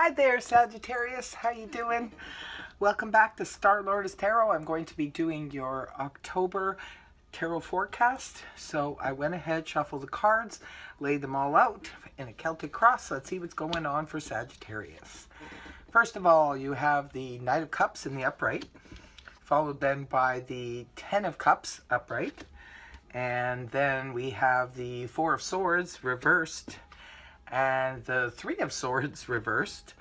Hi there, Sagittarius. How you doing? Welcome back to Star Lotus Tarot. I'm going to be doing your October tarot forecast. So I went ahead, shuffled the cards, laid them all out in a Celtic cross. Let's see what's going on for Sagittarius. First of all, you have the Knight of Cups in the upright, followed then by the Ten of Cups upright. And then we have the Four of Swords reversed and the Three of Swords reversed.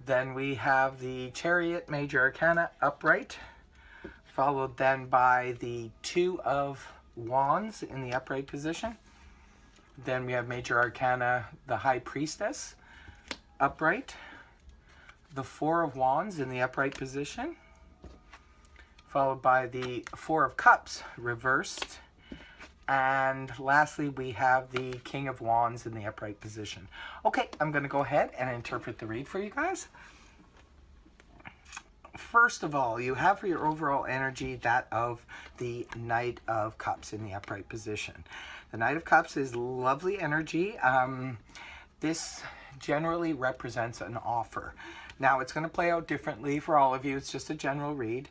Then we have the Chariot Major Arcana upright, followed then by the Two of Wands in the upright position. Then we have Major Arcana, the High Priestess upright, the Four of Wands in the upright position, followed by the Four of Cups reversed. And lastly, we have the King of Wands in the upright position. Okay, I'm going to go ahead and interpret the read for you guys. First of all, you have for your overall energy that of the Knight of Cups in the upright position. The Knight of Cups is lovely energy. This generally represents an offer. Now, it's going to play out differently for all of you. It's just a general read.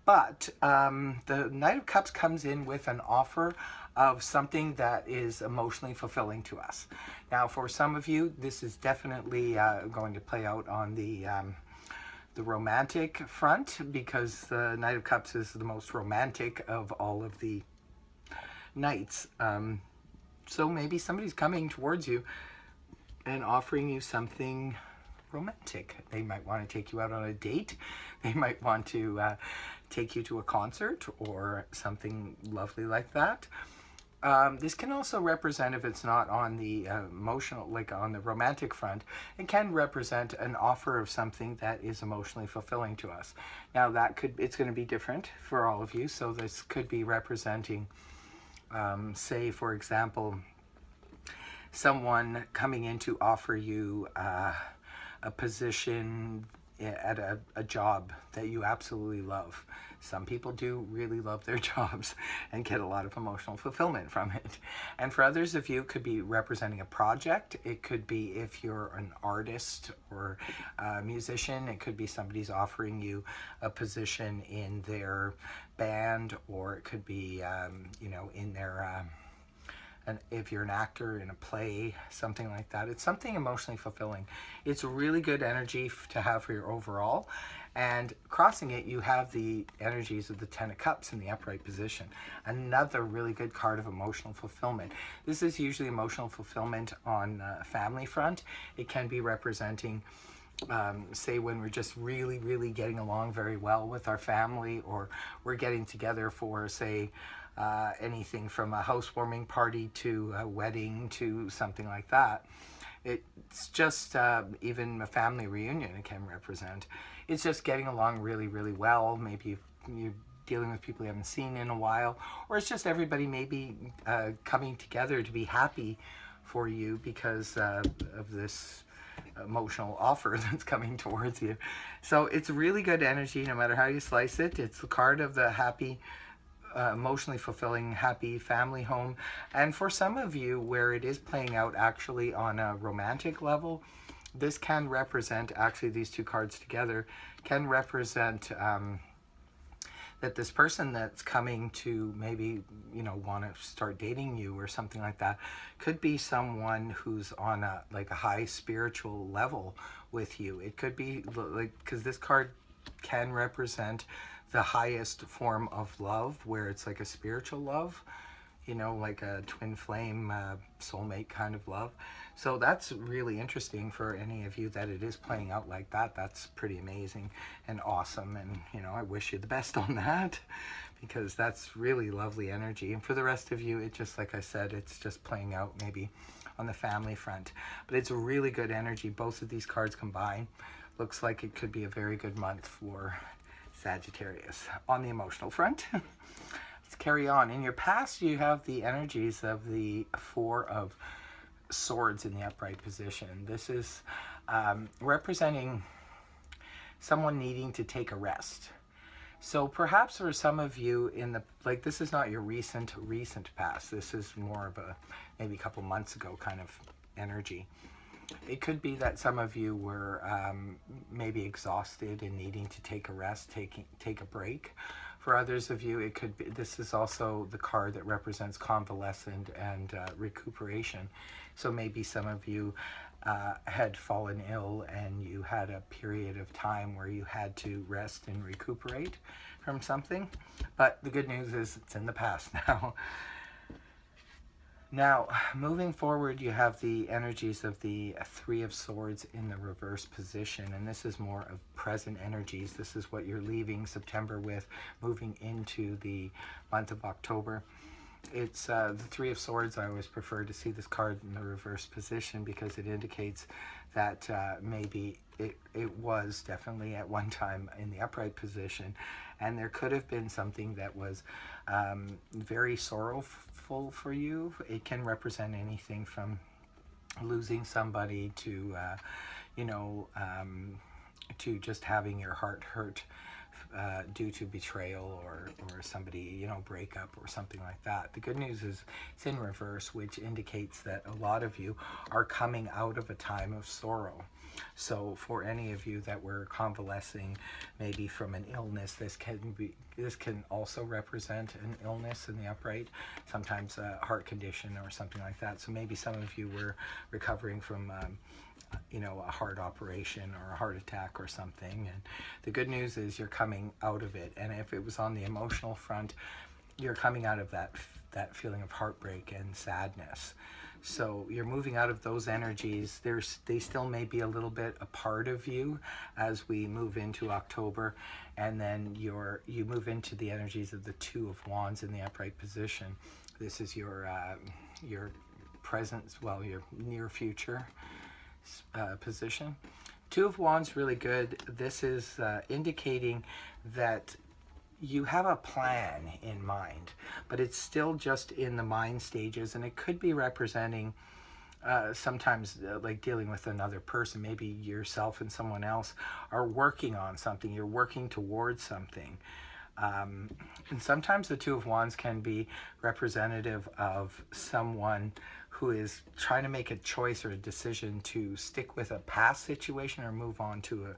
But the Knight of Cups comes in with an offer of something that is emotionally fulfilling to us. Now, for some of you, this is definitely going to play out on the romantic front, because the Knight of Cups is the most romantic of all of the knights. So maybe somebody's coming towards you and offering you something romantic. They might want to take you out on a date. They might want to take you to a concert or something lovely like that. This can also represent, if it's not on the emotional, like on the romantic front, it can represent an offer of something that is emotionally fulfilling to us. Now it's going to be different for all of you. So this could be representing, say, for example, someone coming in to offer you a position at a job that you absolutely love. Some people do really love their jobs and get a lot of emotional fulfillment from it. And for others of you, it could be representing a project. It could be if you're an artist or a musician, it could be somebody's offering you a position in their band, or it could be, in their... And if you're an actor in a play, something like that, it's something emotionally fulfilling. It's really good energy to have for your overall. And crossing it, you have the energies of the Ten of Cups in the upright position. Another really good card of emotional fulfillment. This is usually emotional fulfillment on a family front. It can be representing, say, when we're just really, really getting along very well with our family, or we're getting together for, say, anything from a housewarming party to a wedding to something like that. It's just even a family reunion it can represent. It's just getting along really, really well. Maybe you're dealing with people you haven't seen in a while, or it's just everybody maybe coming together to be happy for you because of this emotional offer that's coming towards you. So it's really good energy no matter how you slice it. It's the card of the happy, emotionally fulfilling, happy family home. And for some of you, where it is playing out actually on a romantic level, this can represent, actually these two cards together can represent that this person that's coming to maybe, want to start dating you or something like that, could be someone who's on a high spiritual level with you. It could be because this card can represent the highest form of love, where it's like a spiritual love, like a twin flame, soulmate kind of love. So that's really interesting for any of you that it is playing out like that. That's pretty amazing and awesome. And, I wish you the best on that, because that's really lovely energy. And for the rest of you, it just, like I said, it's just playing out maybe on the family front. But it's a really good energy. Both of these cards combined. Looks like it could be a very good month for Sagittarius. On the emotional front, let's carry on. In your past, you have the energies of the Four of Swords in the upright position. This is representing someone needing to take a rest. So perhaps for some of you this is not your recent past. This is more of a maybe a couple months ago kind of energy. It could be that some of you were maybe exhausted and needing to take a rest, take a break. For others of you, it could be, this is also the card that represents convalescent and recuperation. So maybe some of you had fallen ill and you had a period of time where you had to rest and recuperate from something. But the good news is it's in the past now. Now, moving forward, you have the energies of the Three of Swords in the reverse position, and this is more of present energies. This is what you're leaving September with, moving into the month of October. It's the Three of Swords. I always prefer to see this card in the reverse position because it indicates that maybe it was definitely at one time in the upright position, and there could have been something that was very sorrowful for you. It can represent anything from losing somebody to, to just having your heart hurt due to betrayal or somebody, breakup or something like that. The good news is it's in reverse, which indicates that a lot of you are coming out of a time of sorrow. So for any of you that were convalescing maybe from an illness, this can also represent an illness in the upright, sometimes a heart condition or something like that. So maybe some of you were recovering from a heart operation or a heart attack or something, and the good news is you're coming out of it. And if it was on the emotional front, you're coming out of that feeling of heartbreak and sadness. So you're moving out of those energies. They still may be a little bit a part of you as we move into October, and then you move into the energies of the Two of Wands in the upright position. This is your present, your near future position. Two of Wands, really good. This is indicating that you have a plan in mind, but it's still just in the mind stages, and it could be representing sometimes like dealing with another person. Maybe yourself and someone else are working on something. You're working towards something. And sometimes the Two of Wands can be representative of someone who is trying to make a choice or a decision to stick with a past situation or move on to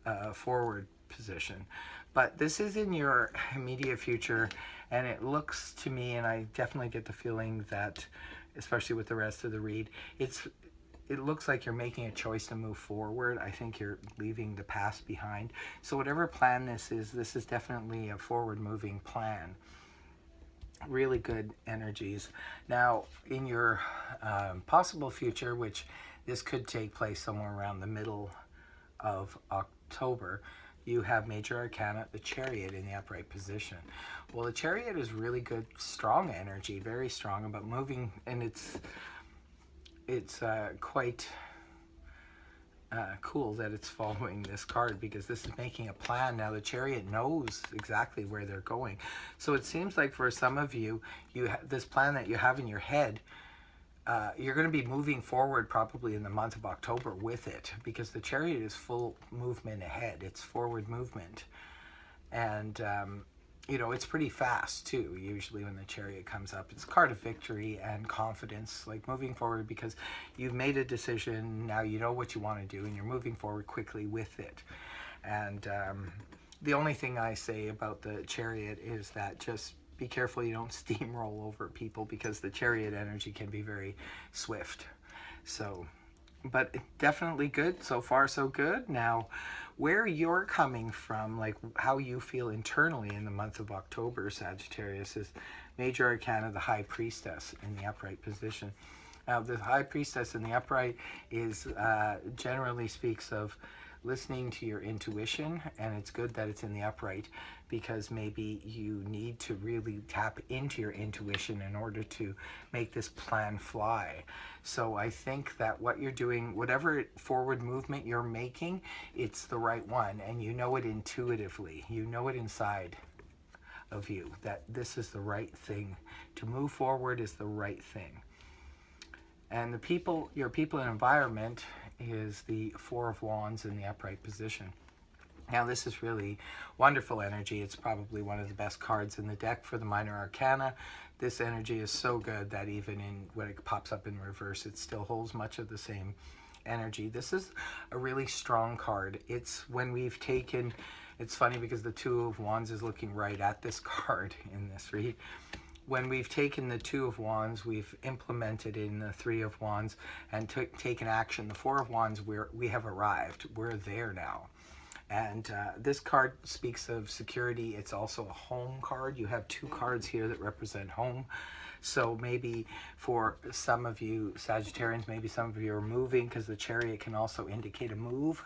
a forward position. But this is in your immediate future, and it looks to me, and I definitely get the feeling that, especially with the rest of the read, it looks like you're making a choice to move forward. I think you're leaving the past behind. So whatever plan this is definitely a forward-moving plan. Really good energies. Now, in your possible future, which this could take place somewhere around the middle of October, you have Major Arcana, the Chariot, in the upright position. Well, the Chariot is really good, strong energy, very strong, but moving, and it's quite cool that it's following this card, because this is making a plan. Now the Chariot knows exactly where they're going. So it seems like for some of you, this plan that you have in your head, you're going to be moving forward probably in the month of October with it, because the Chariot is full movement ahead. It's forward movement. And, it's pretty fast too. Usually when the Chariot comes up, it's a card of victory and confidence, like moving forward because you've made a decision. Now you know what you want to do and you're moving forward quickly with it. And the only thing I say about the Chariot is that just be careful you don't steamroll over people, because the Chariot energy can be very swift. So, but definitely good. So far, so good. Now, where you're coming from, like how you feel internally in the month of October, Sagittarius, is Major Arcana, the High Priestess in the upright position. Now, the High Priestess in the upright is generally speaks of listening to your intuition, and it's good that it's in the upright, because maybe you need to really tap into your intuition in order to make this plan fly. So I think that what you're doing, whatever forward movement you're making, it's the right one, and you know it intuitively. You know it inside of you that this is the right thing. To move forward is the right thing. And the people, your people and environment, is the Four of Wands in the upright position. Now this is really wonderful energy. It's probably one of the best cards in the deck for the Minor Arcana. This energy is so good that even when it pops up in reverse, it still holds much of the same energy. This is a really strong card. It's when we've taken, it's funny because the Two of Wands is looking right at this card in this read. When we've taken the Two of Wands, we've implemented in the Three of Wands and taken action. The Four of Wands, we have arrived. We're there now. And this card speaks of security. It's also a home card. You have two cards here that represent home. So maybe for some of you Sagittarians, maybe some of you are moving, because the Chariot can also indicate a move.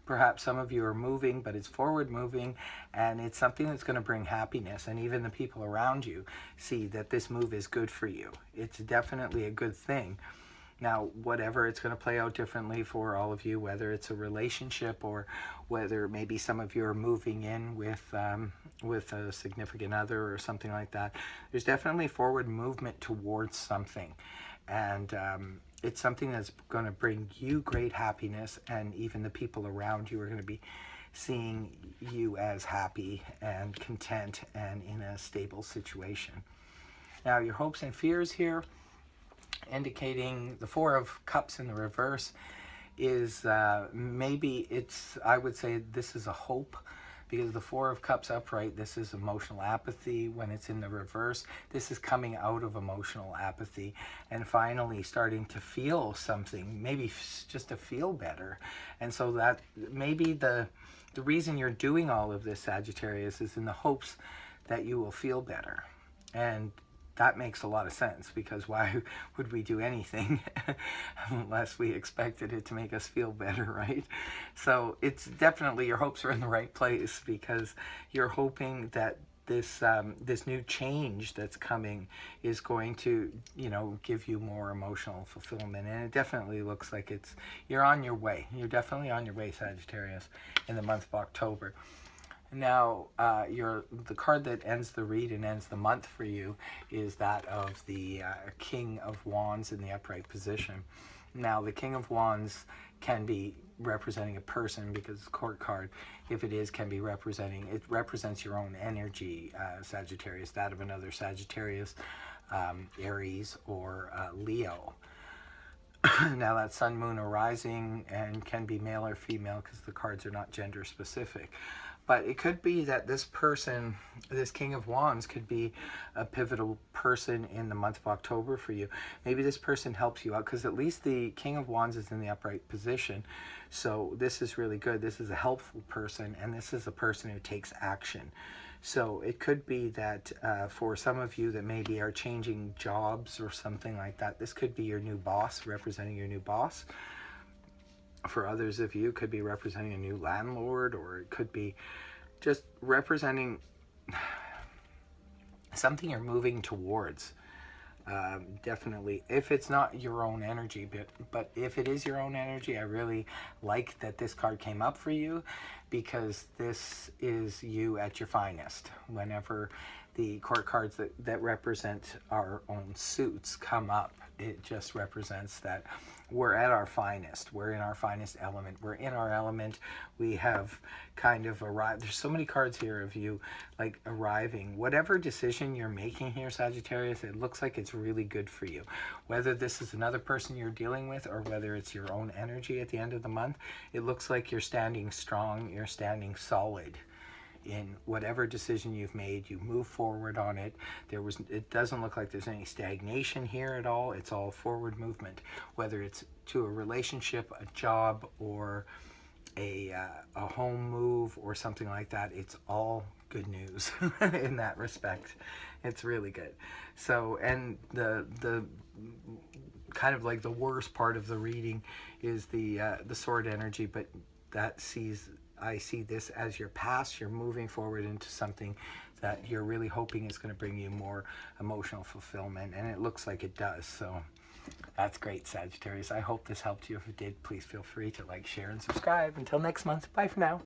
Perhaps some of you are moving, but it's forward moving, and it's something that's going to bring happiness. And even the people around you see that this move is good for you. It's definitely a good thing. Now, whatever, it's going to play out differently for all of you, whether it's a relationship or whether maybe some of you are moving in with a significant other or something like that. There's definitely forward movement towards something. And it's something that's going to bring you great happiness, and even the people around you are going to be seeing you as happy and content and in a stable situation. Now, your hopes and fears here, indicating the Four of Cups in the reverse, is maybe it's, I would say this is a hope, because the Four of Cups upright, this is emotional apathy. When it's in the reverse, this is coming out of emotional apathy and finally starting to feel something, maybe just to feel better. And so that maybe the reason you're doing all of this, Sagittarius, is in the hopes that you will feel better. And that makes a lot of sense, because why would we do anything unless we expected it to make us feel better, right? So it's definitely, your hopes are in the right place, because you're hoping that this new change that's coming is going to, you know, give you more emotional fulfillment. And it definitely looks like you're on your way. You're definitely on your way, Sagittarius, in the month of October. Now, the card that ends the read and ends the month for you is that of the King of Wands in the upright position. Now, the King of Wands can be representing a person, because it's a court card. If it is, can be representing, it represents your own energy, Sagittarius, that of another Sagittarius, Aries, or Leo. Now, that's Sun, Moon, or Rising, and can be male or female, because the cards are not gender specific. But it could be that this person, this King of Wands, could be a pivotal person in the month of October for you. Maybe this person helps you out, because at least the King of Wands is in the upright position. So this is really good. This is a helpful person, and this is a person who takes action. So it could be that for some of you that maybe are changing jobs or something like that, this could be your new boss, representing your new boss. For others of you, it could be representing a new landlord, or it could be just representing something you're moving towards. Definitely, if it's not your own energy, but if it is your own energy, I really like that this card came up for you, because this is you at your finest. Whenever the court cards that represent our own suits come up, it just represents that we're at our finest. We're in our finest element. We're in our element. We have kind of arrived. There's so many cards here of you like arriving. Whatever decision you're making here, Sagittarius, it looks like it's really good for you. Whether this is another person you're dealing with, or whether it's your own energy at the end of the month, it looks like you're standing strong. You're standing solid in whatever decision you've made. You move forward on it. It doesn't look like there's any stagnation here at all. It's all forward movement, whether it's to a relationship, a job, or a home move or something like that. It's all good news in that respect. It's really good. So, and the kind of like the worst part of the reading is the sword energy, but I see this as your past. You're moving forward into something that you're really hoping is going to bring you more emotional fulfillment, and it looks like it does. So that's great, Sagittarius. I hope this helped you. If it did, please feel free to like, share, and subscribe. Until next month, bye for now.